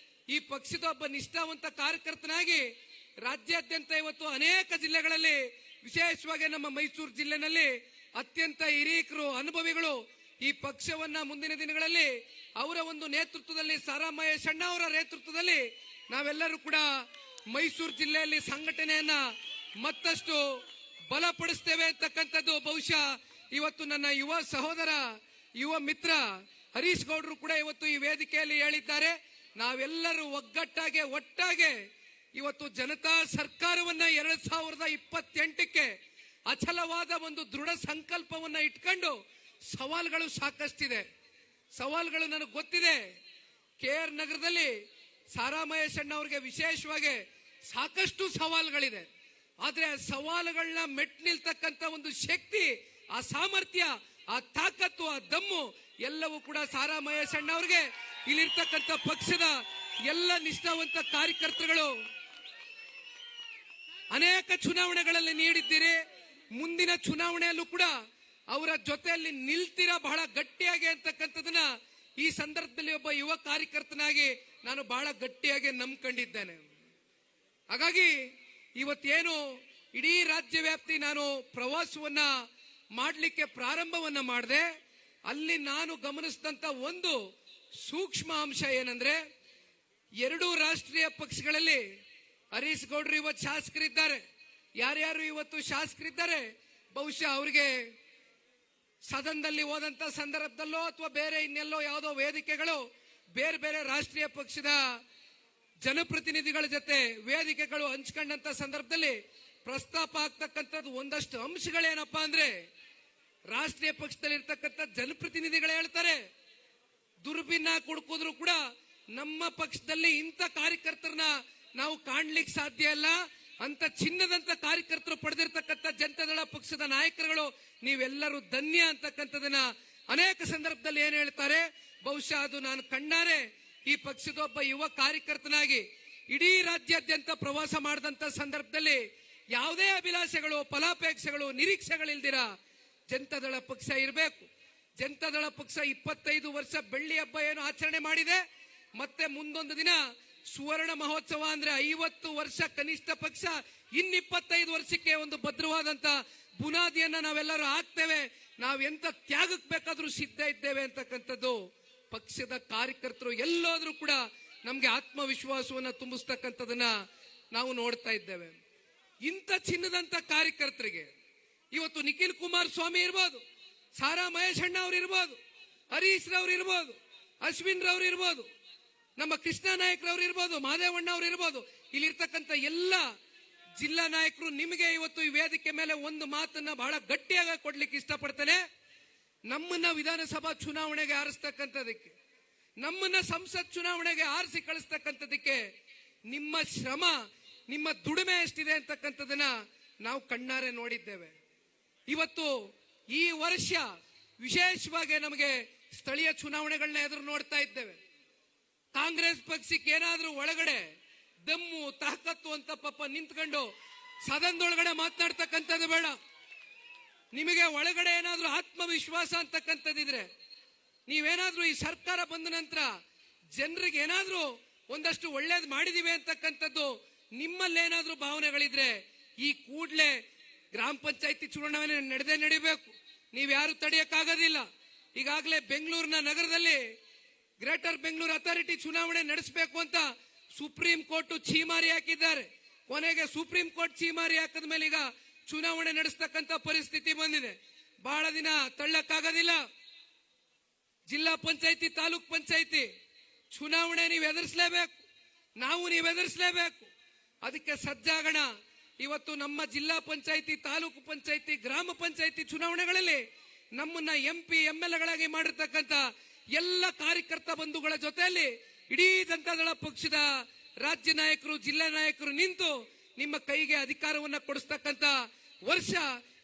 ಈ ಪಕ್ಷದ ಒಬ್ಬ ನಿಷ್ಠಾವಂತ ಕಾರ್ಯಕರ್ತನಾಗಿ ರಾಜ್ಯಾದ್ಯಂತ ಇವತ್ತು ಅನೇಕ ಜಿಲ್ಲೆಗಳಲ್ಲಿ, ವಿಶೇಷವಾಗಿ ನಮ್ಮ ಮೈಸೂರು ಜಿಲ್ಲೆನಲ್ಲಿ ಅತ್ಯಂತ ಹಿರೀಕರು, ಅನುಭವಿಗಳು ಈ ಪಕ್ಷವನ್ನ ಮುಂದಿನ ದಿನಗಳಲ್ಲಿ ಅವರ ಒಂದು ನೇತೃತ್ವದಲ್ಲಿ, ಸಾರಾ ಮಹೇಶ್ ಅಣ್ಣ ಅವರ ನೇತೃತ್ವದಲ್ಲಿ ನಾವೆಲ್ಲರೂ ಕೂಡ ಮೈಸೂರು ಜಿಲ್ಲೆಯಲ್ಲಿ ಸಂಘಟನೆಯನ್ನ ಮತ್ತಷ್ಟು ಬಲಪಡಿಸ್ತೇವೆ ಅಂತಕ್ಕಂಥದ್ದು ಬಹುಶಃ ಇವತ್ತು ನನ್ನ ಯುವ ಸಹೋದರ ಯುವ ಮಿತ್ರ ಹರೀಶ್ ಗೌಡ್ರು ಕೂಡ ಇವತ್ತು ಈ ವೇದಿಕೆಯಲ್ಲಿ ಹೇಳಿದ್ದಾರೆ. ನಾವೆಲ್ಲರೂ ಒಟ್ಟಾಗೆ ಇವತ್ತು ಜನತಾ ಸರ್ಕಾರವನ್ನ 2028ಕ್ಕೆ ಅಚಲವಾದ ಒಂದು ದೃಢ ಸಂಕಲ್ಪವನ್ನ ಇಟ್ಕೊಂಡು ಸವಾಲುಗಳು ಸಾಕಷ್ಟಿದೆ. ಸವಾಲುಗಳು ನನಗೆ ಗೊತ್ತಿದೆ. KR ನಗರದಲ್ಲಿ ಸಾರಾ ಮಹೇಶ್ ಅಣ್ಣ ಅವರಿಗೆ ವಿಶೇಷವಾಗಿ ಸಾಕಷ್ಟು ಸವಾಲುಗಳಿದೆ. ಆದ್ರೆ ಸವಾಲುಗಳನ್ನ ಮೆಟ್ ನಿಲ್ತಕ್ಕಂತ ಒಂದು ಶಕ್ತಿ, ಆ ಸಾಮರ್ಥ್ಯ, ಆ ತಾಕತ್ತು, ಆ ದಮ್ಮು ಎಲ್ಲವೂ ಕೂಡ ಸಾರಾ ಮಹೇಶ್ ಅಣ್ಣ ಅವ್ರಿಗೆ, ಇಲ್ಲಿರ್ತಕ್ಕಂಥ ಪಕ್ಷದ ಎಲ್ಲ ನಿಷ್ಠಾವಂತ ಕಾರ್ಯಕರ್ತರುಗಳು ಅನೇಕ ಚುನಾವಣೆಗಳಲ್ಲಿ ನೀಡಿದ್ದೀರಿ. ಮುಂದಿನ ಚುನಾವಣೆಯಲ್ಲೂ ಕೂಡ ಅವರ ಜೊತೆಯಲ್ಲಿ ನಿಲ್ತೀರಾ ಬಹಳ ಗಟ್ಟಿಯಾಗಿ ಅಂತಕ್ಕಂಥದನ್ನ ಈ ಸಂದರ್ಭದಲ್ಲಿ ಒಬ್ಬ ಯುವ ಕಾರ್ಯಕರ್ತನಾಗಿ ನಾನು ಬಹಳ ಗಟ್ಟಿಯಾಗಿ ನಂಬ್ಕೊಂಡಿದ್ದೇನೆ. ಹಾಗಾಗಿ ಇವತ್ತೇನು ಇಡೀ ರಾಜ್ಯ ವ್ಯಾಪ್ತಿ ನಾನು ಪ್ರವಾಸವನ್ನ ಮಾಡಲಿಕ್ಕೆ ಪ್ರಾರಂಭವನ್ನ ಮಾಡಿದೆ, ಅಲ್ಲಿ ನಾನು ಗಮನಿಸಿದಂತ ಒಂದು ಸೂಕ್ಷ್ಮ ಅಂಶ ಏನಂದ್ರೆ, ಎರಡೂ ರಾಷ್ಟ್ರೀಯ ಪಕ್ಷಗಳಲ್ಲಿ ಹರೀಶ್ ಗೌಡ್ರು ಇವತ್ತು ಶಾಸಕರಿದ್ದಾರೆ. ಯಾರ್ಯಾರು ಇವತ್ತು ಶಾಸಕರಿದ್ದಾರೆ ಬಹುಶಃ ಅವರಿಗೆ ಸದನದಲ್ಲಿ ಹೋದಂತ ಸಂದರ್ಭದಲ್ಲೋ ಅಥವಾ ಬೇರೆ ಇನ್ನೆಲ್ಲೋ ಯಾವುದೋ ವೇದಿಕೆಗಳು ಬೇರೆ ಬೇರೆ ರಾಷ್ಟ್ರೀಯ ಪಕ್ಷದ ಜನಪ್ರತಿನಿಧಿಗಳ ಜೊತೆ ವೇದಿಕೆಗಳು ಹಂಚ್ಕೊಂಡಂತ ಸಂದರ್ಭದಲ್ಲಿ ಪ್ರಸ್ತಾಪ ಆಗ್ತಕ್ಕಂಥದ್ದು ಒಂದಷ್ಟು ಅಂಶಗಳೇನಪ್ಪಾ ಅಂದ್ರೆ, ರಾಷ್ಟ್ರೀಯ ಪಕ್ಷದಲ್ಲಿ ಇರ್ತಕ್ಕಂಥ ಜನಪ್ರತಿನಿಧಿಗಳು ಹೇಳ್ತಾರೆ, ದುರ್ಬಿನ್ನ ಕುಡ್ಕೋದ್ರು ಕೂಡ ನಮ್ಮ ಪಕ್ಷದಲ್ಲಿ ಇಂಥ ಕಾರ್ಯಕರ್ತರನ್ನ ನಾವು ಕಾಣ್ಲಿಕ್ಕೆ ಸಾಧ್ಯ ಇಲ್ಲ, ಅಂತ ಚಿನ್ನದಂತ ಕಾರ್ಯಕರ್ತರು ಪಡೆದಿರ್ತಕ್ಕಂಥ ಜನತಾದಳ ಪಕ್ಷದ ನಾಯಕರುಗಳು ನೀವೆಲ್ಲರೂ ಧನ್ಯ ಅಂತಕ್ಕಂಥದನ್ನ ಅನೇಕ ಸಂದರ್ಭದಲ್ಲಿ ಏನ್ ಹೇಳ್ತಾರೆ. ಬಹುಶಃ ಅದು ನಾನು ಕಣ್ಣಾರೆ ಈ ಪಕ್ಷದ ಒಬ್ಬ ಯುವ ಕಾರ್ಯಕರ್ತನಾಗಿ ಇಡೀ ರಾಜ್ಯಾದ್ಯಂತ ಪ್ರವಾಸ ಮಾಡಿದಂತ ಸಂದರ್ಭದಲ್ಲಿ ಯಾವುದೇ ಅಭಿಲಾಷೆಗಳು, ಫಲಾಪೇಕ್ಷೆಗಳು, ನಿರೀಕ್ಷೆಗಳಿಲ್ದಿರ ಜನತಾದಳ ಪಕ್ಷ ಇರಬೇಕು. ಜನತಾದಳ ಪಕ್ಷ 25 ವರ್ಷ ಬೆಳ್ಳಿ ಹಬ್ಬ ಏನು ಆಚರಣೆ ಮಾಡಿದೆ, ಮತ್ತೆ ಮುಂದೊಂದು ದಿನ ಸುವರ್ಣ ಮಹೋತ್ಸವ ಅಂದ್ರೆ 50 ವರ್ಷ ಕನಿಷ್ಠ ಪಕ್ಷ, 25 ವರ್ಷಕ್ಕೆ ಒಂದು ಭದ್ರವಾದಂತ ಬುನಾದಿಯನ್ನ ನಾವೆಲ್ಲರೂ ಹಾಕ್ತೇವೆ. ನಾವೆಂತ ತ್ಯಾಗಕ್ಕೆ ಬೇಕಾದ್ರೂ ಸಿದ್ಧ ಇದ್ದೇವೆ ಅಂತಕ್ಕಂಥದ್ದು ಪಕ್ಷದ ಕಾರ್ಯಕರ್ತರು ಎಲ್ಲೋದ್ರೂ ಕೂಡ ನಮ್ಗೆ ಆತ್ಮವಿಶ್ವಾಸವನ್ನ ತುಂಬಿಸ್ತಕ್ಕಂಥದನ್ನ ನಾವು ನೋಡ್ತಾ ಇದ್ದೇವೆ. ಇಂಥ ಚಿನ್ನದಂತ ಕಾರ್ಯಕರ್ತರಿಗೆ ಇವತ್ತು ನಿಖಿಲ್ ಕುಮಾರಸ್ವಾಮಿ ಇರ್ಬೋದು, ಸಾರಾ ಮಹೇಶ್ ಅಣ್ಣ ಅವ್ರು ಇರ್ಬೋದು, ಹರೀಶ್ ರವ್ರು ಇರ್ಬೋದು, ಅಶ್ವಿನ್ ರವ್ರು ಇರ್ಬೋದು, ನಮ್ಮ ಕೃಷ್ಣ ನಾಯಕರವ್ರು ಇರ್ಬೋದು, ಮಾದೇವಣ್ಣ ಅವ್ರು ಇರ್ಬೋದು, ಇಲ್ಲಿರ್ತಕ್ಕಂಥ ಎಲ್ಲ ಜಿಲ್ಲಾ ನಾಯಕರು ನಿಮಗೆ ಇವತ್ತು ಈ ವೇದಿಕೆ ಮೇಲೆ ಒಂದು ಮಾತನ್ನ ಬಹಳ ಗಟ್ಟಿಯಾಗಿ ಕೊಡ್ಲಿಕ್ಕೆ ಇಷ್ಟಪಡ್ತೇನೆ. ನಮ್ಮನ್ನ ವಿಧಾನಸಭಾ ಚುನಾವಣೆಗೆ ಆರಿಸ್ತಕ್ಕಂಥದಕ್ಕೆ, ನಮ್ಮನ್ನ ಸಂಸತ್ ಚುನಾವಣೆಗೆ ಆರಿಸಿ ಕಳಿಸ್ತಕ್ಕಂಥದಕ್ಕೆ ನಿಮ್ಮ ಶ್ರಮ, ನಿಮ್ಮ ದುಡಿಮೆ ಎಷ್ಟಿದೆ ಅಂತಕ್ಕಂಥದನ್ನ ನಾವು ಕಣ್ಣಾರೆ ನೋಡಿದ್ದೇವೆ. ಇವತ್ತು ಈ ವರ್ಷ ವಿಶೇಷವಾಗಿ ನಮಗೆ ಸ್ಥಳೀಯ ಚುನಾವಣೆಗಳನ್ನ ಎದುರು ನೋಡ್ತಾ ಇದ್ದೇವೆ. ಕಾಂಗ್ರೆಸ್ ಪಕ್ಷಕ್ಕೆ ಏನಾದ್ರೂ ಒಳಗಡೆ ದಮ್ಮು ತಾಕತ್ತು ಅಂತ ಪಾಪ ನಿಂತ್ಕೊಂಡು ಸದನದೊಳಗಡೆ ಮಾತನಾಡ್ತಕ್ಕಂಥದ್ದು ಬೇಡ. ನಿಮಗೆ ಒಳಗಡೆ ಏನಾದ್ರೂ ಆತ್ಮವಿಶ್ವಾಸ ಅಂತಕ್ಕಂಥದ್ದಿದ್ರೆ, ನೀವೇನಾದ್ರೂ ಈ ಸರ್ಕಾರ ಬಂದ ನಂತರ ಜನರಿಗೆ ಏನಾದ್ರೂ ಒಂದಷ್ಟು ಒಳ್ಳೇದು ಮಾಡಿದಿವೆ ಅಂತಕ್ಕಂಥದ್ದು ನಿಮ್ಮಲ್ಲೇನಾದ್ರೂ ಭಾವನೆಗಳಿದ್ರೆ ಈ ಕೂಡ್ಲೆ ಗ್ರಾಮ ಪಂಚಾಯತಿ ಚುನಾವಣೆ ನಡಿಬೇಕು. ನೀವ್ಯಾರು ತಡೆಯಕ್ಕಾಗೋದಿಲ್ಲ. ಈಗಾಗಲೇ ಬೆಂಗಳೂರಿನ ನಗರದಲ್ಲಿ ಗ್ರೇಟರ್ ಬೆಂಗಳೂರು ಅಥಾರಿಟಿ ಚುನಾವಣೆ ನಡೆಸಬೇಕು ಅಂತ ಸುಪ್ರೀಂ ಕೋರ್ಟ್ ಛೀಮಾರಿ ಹಾಕಿದ್ದಾರೆ. ಕೊನೆಗೆ ಸುಪ್ರೀಂ ಕೋರ್ಟ್ ಛೀಮಾರಿ ಹಾಕಿದ ಮೇಲೆ ಈಗ ಚುನಾವಣೆ ನಡೆಸ್ತಕ್ಕಂಥ ಪರಿಸ್ಥಿತಿ ಬಂದಿದೆ. ಬಹಳ ದಿನ ತಳ್ಳಕ್ಕಾಗೋದಿಲ್ಲ. ಜಿಲ್ಲಾ ಪಂಚಾಯತಿ, ತಾಲೂಕ್ ಪಂಚಾಯತಿ ಚುನಾವಣೆ ನೀವು ಎದುರಿಸಲೇಬೇಕು, ನೀವು ಎದುರಿಸಲೇಬೇಕು. ಅದಕ್ಕೆ ಸಜ್ಜಾಗೋಣ. ಇವತ್ತು ನಮ್ಮ ಜಿಲ್ಲಾ ಪಂಚಾಯತಿ, ತಾಲೂಕು ಪಂಚಾಯತಿ, ಗ್ರಾಮ ಪಂಚಾಯತಿ ಚುನಾವಣೆಗಳಲ್ಲಿ ನಮ್ಮನ್ನ MP MLAಗಳಾಗಿ ಮಾಡಿರ್ತಕ್ಕಂಥ ಎಲ್ಲ ಕಾರ್ಯಕರ್ತ ಬಂಧುಗಳ ಜೊತೆಯಲ್ಲಿ ಇಡೀ ಜನತಾದಳ ಪಕ್ಷದ ರಾಜ್ಯ ನಾಯಕರು, ಜಿಲ್ಲಾ ನಾಯಕರು ನಿಂತು ನಿಮ್ಮ ಕೈಗೆ ಅಧಿಕಾರವನ್ನ ಕೊಡಿಸ್ತಕ್ಕಂಥ ವರ್ಷ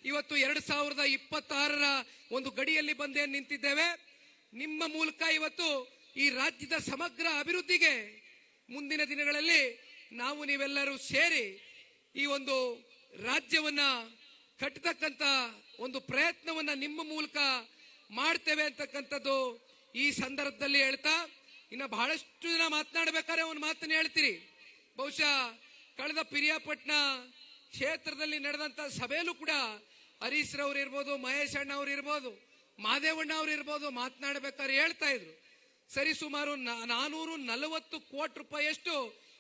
ಇವತ್ತು 2026ರ ಒಂದು ಗಡಿಯಲ್ಲಿ ಬಂದೇ ನಿಂತಿದ್ದೇವೆ. ನಿಮ್ಮ ಮೂಲಕ ಇವತ್ತು ಈ ರಾಜ್ಯದ ಸಮಗ್ರ ಅಭಿವೃದ್ಧಿಗೆ ಮುಂದಿನ ದಿನಗಳಲ್ಲಿ ನಾವು ನೀವೆಲ್ಲರೂ ಸೇರಿ ಈ ಒಂದು ರಾಜ್ಯವನ್ನ ಕಟ್ಟತಕ್ಕಂತ ಒಂದು ಪ್ರಯತ್ನವನ್ನ ನಿಮ್ಮ ಮೂಲಕ ಮಾಡ್ತೇವೆ ಅಂತಕ್ಕಂಥದ್ದು ಈ ಸಂದರ್ಭದಲ್ಲಿ ಹೇಳ್ತಾ, ಇನ್ನ ಬಹಳಷ್ಟು ಜನ ಮಾತನಾಡಬೇಕಾದ್ರೆ ಒಂದು ಮಾತನ್ನ ಹೇಳ್ತೀರಿ. ಬಹುಶಃ ಕಳೆದ ಪಿರಿಯಾಪಟ್ಟಣ ಕ್ಷೇತ್ರದಲ್ಲಿ ನಡೆದಂತ ಸಭೆಯಲ್ಲೂ ಕೂಡ ಹರೀಶ್ ರವ್ರು ಇರ್ಬೋದು, ಮಹೇಶ್ ಅಣ್ಣ ಅವ್ರು ಇರ್ಬೋದು, ಮಾದೇವಣ್ಣ ಅವ್ರು ಇರ್ಬೋದು, ಮಾತನಾಡಬೇಕಾದ್ರೆ ಹೇಳ್ತಾ ಇದ್ರು, ಸರಿ ಸುಮಾರು 440 ಕೋಟಿ ರೂಪಾಯಿಯಷ್ಟು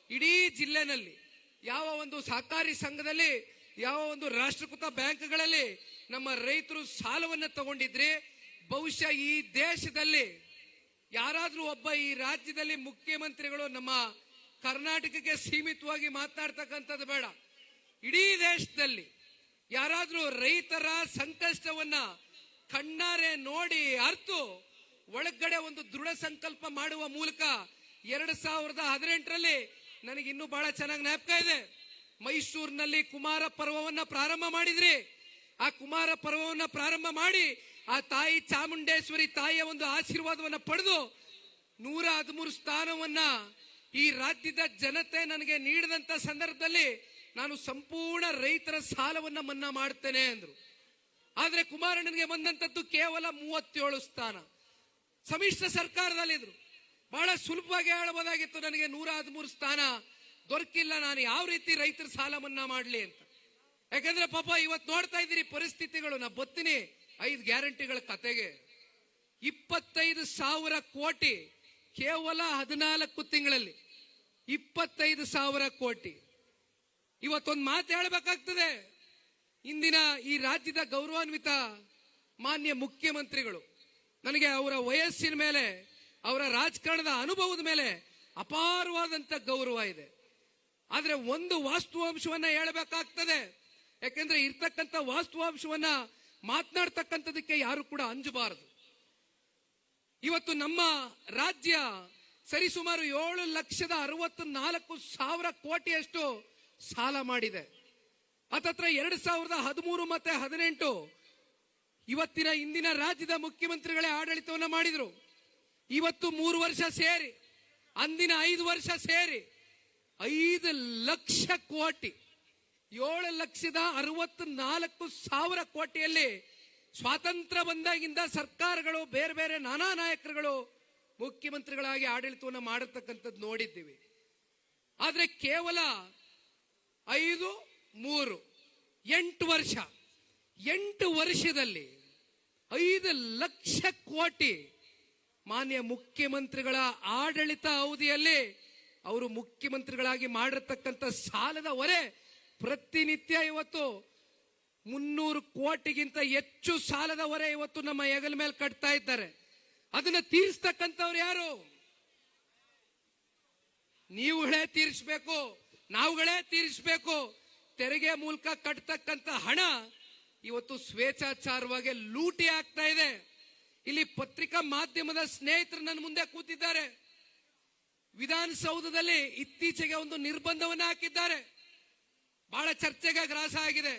ಇಡೀ ಜಿಲ್ಲೆನಲ್ಲಿ ಯಾವ ಒಂದು ಸಹಕಾರಿ ಸಂಘದಲ್ಲಿ, ಯಾವ ಒಂದು ರಾಷ್ಟ್ರೀಕೃತ ಬ್ಯಾಂಕ್ಗಳಲ್ಲಿ ನಮ್ಮ ರೈತರು ಸಾಲವನ್ನು ತಗೊಂಡಿದ್ರೆ, ಬಹುಶಃ ಈ ದೇಶದಲ್ಲಿ ಯಾರಾದ್ರೂ ಒಬ್ಬ ಈ ರಾಜ್ಯದಲ್ಲಿ ಮುಖ್ಯಮಂತ್ರಿಗಳು ನಮ್ಮ ಕರ್ನಾಟಕಕ್ಕೆ ಸೀಮಿತವಾಗಿ ಮಾತನಾಡ್ತಕ್ಕಂಥದ್ದು ಬೇಡ, ಇಡೀ ದೇಶದಲ್ಲಿ ಯಾರಾದ್ರೂ ರೈತರ ಸಂಕಷ್ಟವನ್ನ ಕಣ್ಣಾರೆ ನೋಡಿ ಅರ್ತು ಒಳಗಡೆ ಒಂದು ದೃಢ ಸಂಕಲ್ಪ ಮಾಡುವ ಮೂಲಕ 2018ರಲ್ಲಿ ನನಗೆ ಇನ್ನೂ ಬಹಳ ಚೆನ್ನಾಗಿ ಜ್ಞಾಪಕ ಇದೆ. ಮೈಸೂರಿನಲ್ಲಿ ಕುಮಾರ ಪರ್ವವನ್ನ ಪ್ರಾರಂಭ ಮಾಡಿದ್ರಿ. ಆ ಕುಮಾರ ಪರ್ವವನ್ನ ಪ್ರಾರಂಭ ಮಾಡಿ ಆ ತಾಯಿ ಚಾಮುಂಡೇಶ್ವರಿ ತಾಯಿಯ ಒಂದು ಆಶೀರ್ವಾದವನ್ನ ಪಡೆದು 113 ಸ್ಥಾನವನ್ನ ಈ ರಾಜ್ಯದ ಜನತೆ ನನಗೆ ನೀಡಿದಂತ ಸಂದರ್ಭದಲ್ಲಿ ನಾನು ಸಂಪೂರ್ಣ ರೈತರ ಸಾಲವನ್ನ ಮನ್ನಾ ಮಾಡ್ತೇನೆ ಅಂದ್ರು. ಆದ್ರೆ ಕುಮಾರಣ್ಣನಿಗೆ ಬಂದಂತದ್ದು ಕೇವಲ 37 ಸ್ಥಾನ. ಸಮ್ಮಿಶ್ರ ಸರ್ಕಾರದಲ್ಲಿದ್ರು. ಬಹಳ ಸುಲಭವಾಗಿ ಹೇಳಬಹುದಾಗಿತ್ತು, ನನಗೆ 113 ಸ್ಥಾನ ದೊರಕಿಲ್ಲ, ನಾನು ಯಾವ ರೀತಿ ರೈತರ ಸಾಲ ಮನ್ನಾ ಮಾಡ್ಲಿ ಅಂತ. ಯಾಕಂದ್ರೆ ಪಾಪ ಇವತ್ತು ನೋಡ್ತಾ ಇದ್ದೀರಿ ಪರಿಸ್ಥಿತಿಗಳು. ನಾ ಬತ್ತೀನಿ 5 ಗ್ಯಾರಂಟಿಗಳ ಕತೆಗೆ. 25,000 ಕೋಟಿ ಕೇವಲ 14 ತಿಂಗಳಲ್ಲಿ, 25,000 ಕೋಟಿ. ಇವತ್ತೊಂದು ಮಾತು ಹೇಳಬೇಕಾಗ್ತದೆ. ಇಂದಿನ ಈ ರಾಜ್ಯದ ಗೌರವಾನ್ವಿತ ಮಾನ್ಯ ಮುಖ್ಯಮಂತ್ರಿಗಳು, ನನಗೆ ಅವರ ವಯಸ್ಸಿನ ಮೇಲೆ, ಅವರ ರಾಜಕಾರಣದ ಅನುಭವದ ಮೇಲೆ ಅಪಾರವಾದಂತ ಗೌರವ ಇದೆ. ಆದ್ರೆ ಒಂದು ವಾಸ್ತವಾಂಶವನ್ನ ಹೇಳಬೇಕಾಗ್ತದೆ. ಯಾಕೆಂದ್ರೆ ಇರ್ತಕ್ಕಂಥ ವಾಸ್ತವಾಂಶವನ್ನ ಮಾತನಾಡ್ತಕ್ಕಂಥದಕ್ಕೆ ಯಾರು ಕೂಡ ಅಂಜಬಾರದು. ಇವತ್ತು ನಮ್ಮ ರಾಜ್ಯ ಸರಿಸುಮಾರು 7,64,000 ಕೋಟಿಯಷ್ಟು ಸಾಲ ಮಾಡಿದೆ. ಹತ್ತತ್ರ 2013 ಮತ್ತೆ 18 ಇವತ್ತಿನ ಇಂದಿನ ರಾಜ್ಯದ ಮುಖ್ಯಮಂತ್ರಿಗಳೇ ಆಡಳಿತವನ್ನ ಮಾಡಿದ್ರು. ಇವತ್ತು 3 ವರ್ಷ ಸೇರಿ, ಅಂದಿನ 5 ವರ್ಷ ಸೇರಿ 5 ಲಕ್ಷ ಕೋಟಿ, 7,64,000 ಕೋಟಿಯಲ್ಲಿ ಸ್ವಾತಂತ್ರ್ಯ ಬಂದಾಗಿಂದ ಸರ್ಕಾರಗಳು, ಬೇರೆ ಬೇರೆ ನಾನಾ ನಾಯಕರುಗಳು ಮುಖ್ಯಮಂತ್ರಿಗಳಾಗಿ ಆಡಳಿತವನ್ನು ಮಾಡಿರ್ತಕ್ಕಂಥದ್ದು ನೋಡಿದ್ದೀವಿ. ಆದ್ರೆ ಕೇವಲ 5, 3, 8 ವರ್ಷ, 8 ವರ್ಷದಲ್ಲಿ 5 ಲಕ್ಷ ಕೋಟಿ ಮಾನ್ಯ ಮುಖ್ಯಮಂತ್ರಿಗಳ ಆಡಳಿತ ಅವಧಿಯಲ್ಲಿ ಅವರು ಮುಖ್ಯಮಂತ್ರಿಗಳಾಗಿ ಮಾಡಿರ್ತಕ್ಕಂಥ ಸಾಲದ ಹೊರೆ ಪ್ರತಿನಿತ್ಯ ಇವತ್ತು 300 ಕೋಟಿಗಿಂತ ಹೆಚ್ಚು ಸಾಲದ ಹೊರೆ ಇವತ್ತು ನಮ್ಮ ಹೆಗಲ ಮೇಲೆ ಕಟ್ತಾ ಇದ್ದಾರೆ. ಅದನ್ನ ತೀರಿಸ್ತಕ್ಕಂಥವ್ರು ಯಾರು? ನೀವುಗಳೇ ತೀರಿಸಬೇಕು, ನಾವುಗಳೇ ತೀರಿಸಬೇಕು. ತೆರಿಗೆ ಮೂಲಕ ಕಟ್ಟತಕ್ಕಂಥ ಹಣ ಇವತ್ತು ಸ್ವೇಚ್ಛಾಚಾರವಾಗಿ ಲೂಟಿ ಆಗ್ತಾ ಇದೆ. ಇಲ್ಲಿ ಪತ್ರಿಕಾ ಮಾಧ್ಯಮದ ಸ್ನೇಹಿತರು ನನ್ನ ಮುಂದೆ ಕೂತಿದ್ದಾರೆ. ವಿಧಾನಸೌಧದಲ್ಲಿ ಇತ್ತೀಚೆಗೆ ಒಂದು ನಿರ್ಬಂಧವನ್ನು ಹಾಕಿದ್ದಾರೆ, ಬಹಳ ಚರ್ಚೆಗೆ ಗ್ರಾಸ ಆಗಿದೆ.